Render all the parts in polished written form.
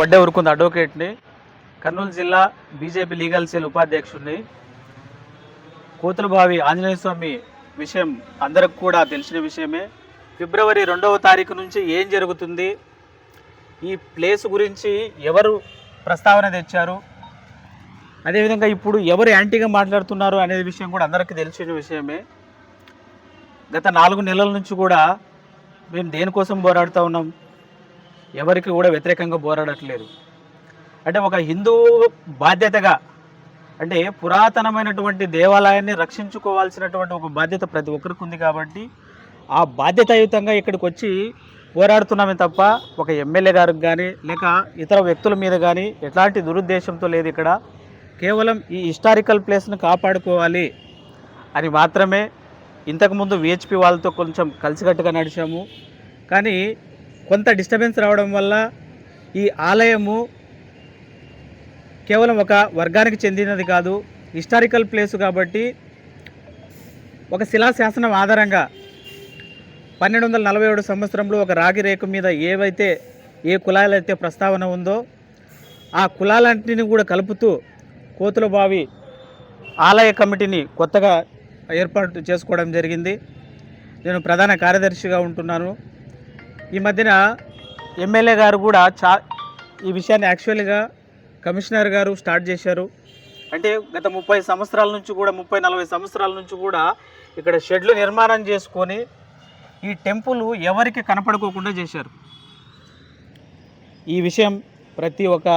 వడ్డే ఉరుకుంది అడ్వకేట్ని, కర్నూలు జిల్లా BJP legal cell ఉపాధ్యక్షుడిని. కోతులబావి Anjaneya స్వామి విషయం అందరికి కూడా తెలిసిన విషయమే. ఫిబ్రవరి 2వ తారీఖు నుంచి ఏం జరుగుతుంది, ఈ ప్లేస్ గురించి ఎవరు ప్రస్తావన తెచ్చారు, అదేవిధంగా ఇప్పుడు ఎవరు యాంటీగా మాట్లాడుతున్నారు అనే విషయం కూడా అందరికీ తెలిసిన విషయమే. గత 4 నెలల నుంచి కూడా మేము దేనికోసం పోరాడుతూ ఉన్నాం, ఎవరికి కూడా వ్యతిరేకంగా పోరాడట్లేదు. అంటే ఒక హిందువు బాధ్యతగా, అంటే పురాతనమైనటువంటి దేవాలయాన్ని రక్షించుకోవాల్సినటువంటి ఒక బాధ్యత ప్రతి ఒక్కరికి ఉంది కాబట్టి ఆ బాధ్యతాయుతంగా ఇక్కడికి వచ్చి పోరాడుతున్నామే తప్ప ఒక ఎమ్మెల్యే గారికి కానీ లేక ఇతర వ్యక్తుల మీద కానీ ఎట్లాంటి దురుద్దేశంతో లేదు. ఇక్కడ కేవలం ఈ హిస్టారికల్ ప్లేస్ను కాపాడుకోవాలి అని మాత్రమే. ఇంతకుముందు విహెచ్పి వాళ్ళతో కొంచెం కలిసికట్టుగా నడిచాము, కానీ కొంత డిస్టర్బెన్స్ రావడం వల్ల ఈ ఆలయము కేవలం ఒక వర్గానికి చెందినది కాదు, హిస్టారికల్ ప్లేసు కాబట్టి ఒక శిలాశాసనం ఆధారంగా 1247 సంవత్సరంలో ఒక రాగి రేకు మీద ఏ కులాలైతే ప్రస్తావన ఉందో ఆ కులాలన్నింటినీ కూడా కలుపుతూ కోతులబావి ఆలయ కమిటీని కొత్తగా ఏర్పాటు చేసుకోవడం జరిగింది. నేను ప్రధాన కార్యదర్శిగా ఉంటున్నాను. ఈ మధ్యన ఎమ్మెల్యే గారు కూడా ఈ విషయాన్ని యాక్చువల్గా కమిషనర్ గారు స్టార్ట్ చేశారు. అంటే గత 30 సంవత్సరాల నుంచి కూడా 30-40 సంవత్సరాల నుంచి కూడా ఇక్కడ షెడ్లు నిర్మాణం చేసుకొని ఈ టెంపుల్ ఎవరికి కనపడుకోకుండా చేశారు. ఈ విషయం ప్రతి ఒక్క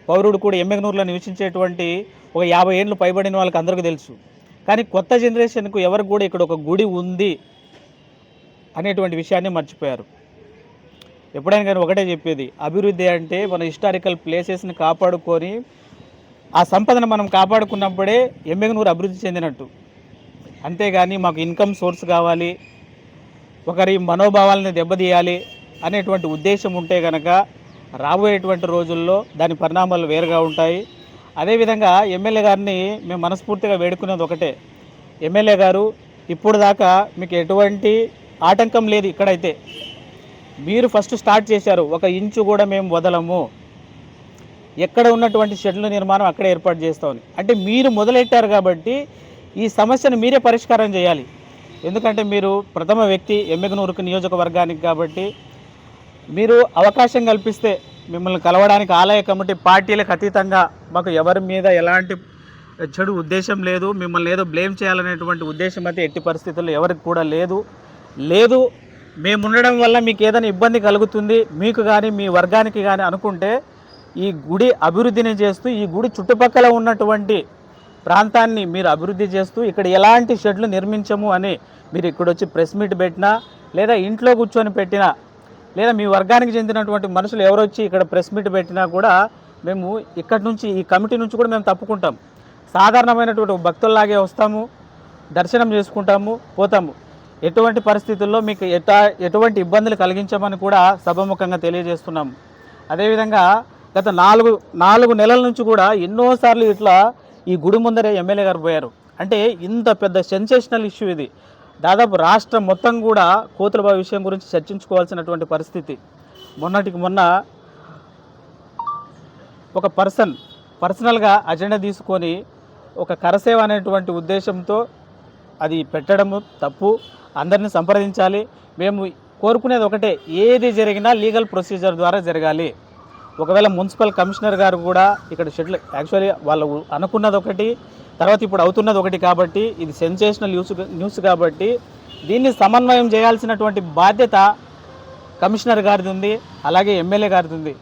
పౌరుడు కూడా ఎమ్మెగనూరులో నివసించేటువంటి ఒక 50 ఏళ్ళు పైబడిన వాళ్ళకి అందరికీ తెలుసు. కానీ కొత్త జనరేషన్కు ఎవరికి కూడా ఇక్కడ ఒక గుడి ఉంది అనేటువంటి విషయాన్ని మర్చిపోయారు. ఎప్పుడైనా కానీ ఒకటే చెప్పేది, అభివృద్ధి అంటే మన హిస్టారికల్ ప్లేసెస్ని కాపాడుకొని ఆ సంపదను మనం కాపాడుకున్నప్పుడే ఎమ్మెగనూరు అభివృద్ధి చెందినట్టు. అంతేగాని మాకు ఇన్కమ్ సోర్స్ కావాలి, ఒకరి మనోభావాలని దెబ్బతీయాలి అనేటువంటి ఉద్దేశం ఉంటే కనుక రాబోయేటువంటి రోజుల్లో దాని పరిణామాలు వేరుగా ఉంటాయి. అదేవిధంగా ఎమ్మెల్యే గారిని మేము మనస్ఫూర్తిగా వేడుకునేది ఒకటే, ఎమ్మెల్యే గారు ఇప్పుడు దాకా మీకు ఎటువంటి ఆటంకం లేదు. ఇక్కడైతే మీరు ఫస్ట్ స్టార్ట్ చేశారు, 1 ఇంచు కూడా మేము వదలము, ఎక్కడ ఉన్నటువంటి షెడ్ల నిర్మాణం అక్కడే ఏర్పాటు చేస్తామని. అంటే మీరు మొదలెట్టారు కాబట్టి ఈ సమస్యను మీరే పరిష్కారం చేయాలి. ఎందుకంటే మీరు ప్రథమ వ్యక్తి ఎమ్మెగనూరుకు నియోజకవర్గానికి కాబట్టి మీరు అవకాశం కల్పిస్తే మిమ్మల్ని కలవడానికి ఆలయ కమిటీ పార్టీలకు అతీతంగా మాకు ఎవరి మీద ఎలాంటి చెడు ఉద్దేశం లేదు, మిమ్మల్ని ఏదో బ్లేమ్ చేయాలనేటువంటి ఉద్దేశం అయితే ఎట్టి పరిస్థితుల్లో ఎవరికి కూడా లేదు. మేము ఉండడం వల్ల మీకు ఏదైనా ఇబ్బంది కలుగుతుంది మీకు కానీ మీ వర్గానికి కానీ అనుకుంటే ఈ గుడి అభివృద్ధిని చేస్తూ ఈ గుడి చుట్టుపక్కల ఉన్నటువంటి ప్రాంతాన్ని మీరు అభివృద్ధి చేస్తూ ఇక్కడ ఎలాంటి షెడ్లు నిర్మించము అని మీరు ఇక్కడ వచ్చి ప్రెస్ మీట్ పెట్టినా లేదా ఇంట్లో కూర్చొని పెట్టినా లేదా మీ వర్గానికి చెందినటువంటి మనుషులు ఎవరు వచ్చి ఇక్కడ ప్రెస్ మీట్ పెట్టినా కూడా మేము ఇక్కడి నుంచి ఈ కమిటీ నుంచి కూడా మేము తప్పుకుంటాం. సాధారణమైనటువంటి భక్తుల్లాగే వస్తాము, దర్శనం చేసుకుంటాము, పోతాము. ఎటువంటి పరిస్థితుల్లో మీకు ఎటువంటి ఇబ్బందులు కలిగించమని కూడా సభాముఖంగా తెలియజేస్తున్నాము. అదేవిధంగా గత 4 నెలల నుంచి కూడా ఎన్నోసార్లు ఇట్లా ఈ గుడి ముందరే ఎమ్మెల్యే గారు పోయారు. అంటే ఇంత పెద్ద సెన్సేషనల్ ఇష్యూ ఇది. దాదాపు రాష్ట్రం మొత్తం కూడా కోతులబావి విషయం గురించి చర్చించుకోవాల్సినటువంటి పరిస్థితి. మొన్నటికి మొన్న ఒక పర్సనల్గా అజెండా తీసుకొని ఒక కరసేవ అనేటువంటి ఉద్దేశంతో అది పెట్టడము తప్పు. అందరినీ సంప్రదించాలి. మేము కోరుకునేది ఒకటే, ఏది జరిగినా లీగల్ ప్రొసీజర్ ద్వారా జరగాలి. ఒకవేళ మున్సిపల్ కమిషనర్ గారు కూడా ఇక్కడ షెడ్లు యాక్చువల్లీ వాళ్ళు అనుకున్నది ఒకటి, తర్వాత ఇప్పుడు అవుతున్నది ఒకటి కాబట్టి ఇది సెన్సేషనల్ న్యూస్ కాబట్టి దీన్ని సమన్వయం చేయాల్సినటువంటి బాధ్యత కమిషనర్ గారిది ఉంది, అలాగే ఎమ్మెల్యే గారిది ఉంది.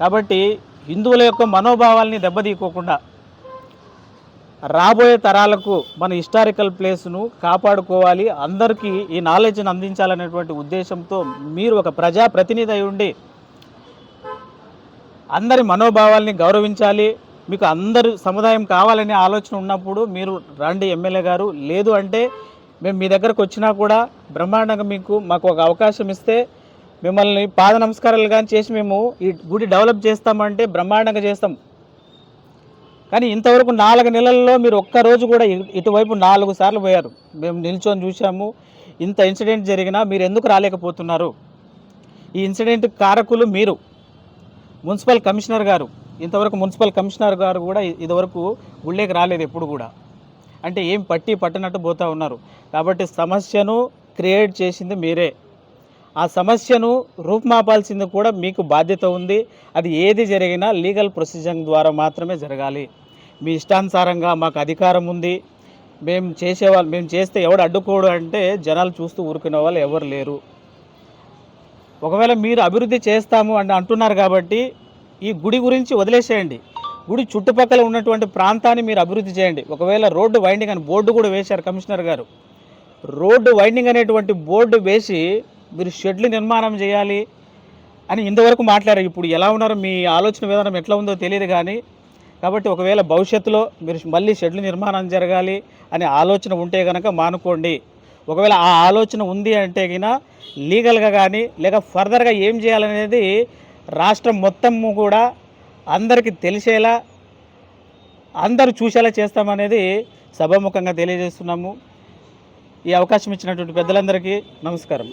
కాబట్టి హిందువుల యొక్క మనోభావాల్ని దెబ్బతీయకోకుండా రాబోయే తరాలకు మన హిస్టారికల్ ప్లేస్ను కాపాడుకోవాలి, అందరికీ ఈ నాలెడ్జ్ని అందించాలనేటువంటి ఉద్దేశంతో మీరు ఒక ప్రజాప్రతినిధి అయి ఉండి అందరి మనోభావాల్ని గౌరవించాలి, మీకు అందరు సముదాయం కావాలనే ఆలోచన ఉన్నప్పుడు మీరు రండి ఎమ్మెల్యే గారు. లేదు అంటే మేము మీ దగ్గరకు వచ్చినా కూడా బ్రహ్మాండంగా మాకు ఒక అవకాశం ఇస్తే మిమ్మల్ని పాద నమస్కారాలు కానీ చేసి మేము ఈ గుడి డెవలప్ చేస్తామంటే బ్రహ్మాండంగా చేస్తాం. కానీ ఇంతవరకు 4 నెలల్లో మీరు ఒక్కరోజు కూడా ఇటువైపు 4 సార్లు పోయారు. మేము నిల్చొని చూసాము. ఇంత ఇన్సిడెంట్ జరిగినా మీరు ఎందుకు రాలేకపోతున్నారు? ఈ ఇన్సిడెంట్ కారకులు మీరు. మున్సిపల్ కమిషనర్ గారు ఇంతవరకు మున్సిపల్ కమిషనర్ గారు కూడా ఇదివరకు గుళ్ళేకి రాలేదు ఎప్పుడు కూడా. అంటే ఏం పట్టి పట్టనట్టు పోతూ ఉన్నారు. కాబట్టి సమస్యను క్రియేట్ చేసింది మీరే. ఆ సమస్యను రూపుమాపాల్సింది కూడా మీకు బాధ్యత ఉంది. అది ఏది జరిగినా లీగల్ ప్రొసీజర్ ద్వారా మాత్రమే జరగాలి. మీ ఇష్టానుసారంగా మాకు అధికారం ఉంది, మేము చేస్తే ఎవడు అడ్డుకోడు అంటే జనాలు చూస్తూ ఊరుకునే వాళ్ళు ఎవరు లేరు. ఒకవేళ మీరు అభివృద్ధి చేస్తాము అని అంటున్నారు కాబట్టి ఈ గుడి గురించి వదిలేసేయండి. గుడి చుట్టుపక్కల ఉన్నటువంటి ప్రాంతాన్ని మీరు అభివృద్ధి చేయండి. ఒకవేళ రోడ్డు వైండింగ్ అని బోర్డు కూడా వేశారు కమిషనర్ గారు. రోడ్డు వైండింగ్ అనేటువంటి బోర్డు వేసి మీరు షెడ్లు నిర్మాణం చేయాలి అని ఇంతవరకు మాట్లాడారు. ఇప్పుడు ఎలా ఉన్నారో మీ ఆలోచన విధానం ఎట్లా ఉందో తెలియదు కానీ, కాబట్టి ఒకవేళ భవిష్యత్తులో మీరు మళ్ళీ షెడ్లు నిర్మాణం జరగాలి అనే ఆలోచన ఉంటే కనుక మానుకోండి. ఒకవేళ ఆ ఆలోచన ఉంది అంటే గిన లీగల్గా కానీ లేక ఫర్దర్గా ఏం చేయాలనేది రాష్ట్రం మొత్తము కూడా అందరికీ తెలిసేలా, అందరూ చూసేలా చేస్తామనేది సభాముఖంగా తెలియజేస్తున్నాము. ఈ అవకాశం ఇచ్చినటువంటి పెద్దలందరికీ నమస్కారం.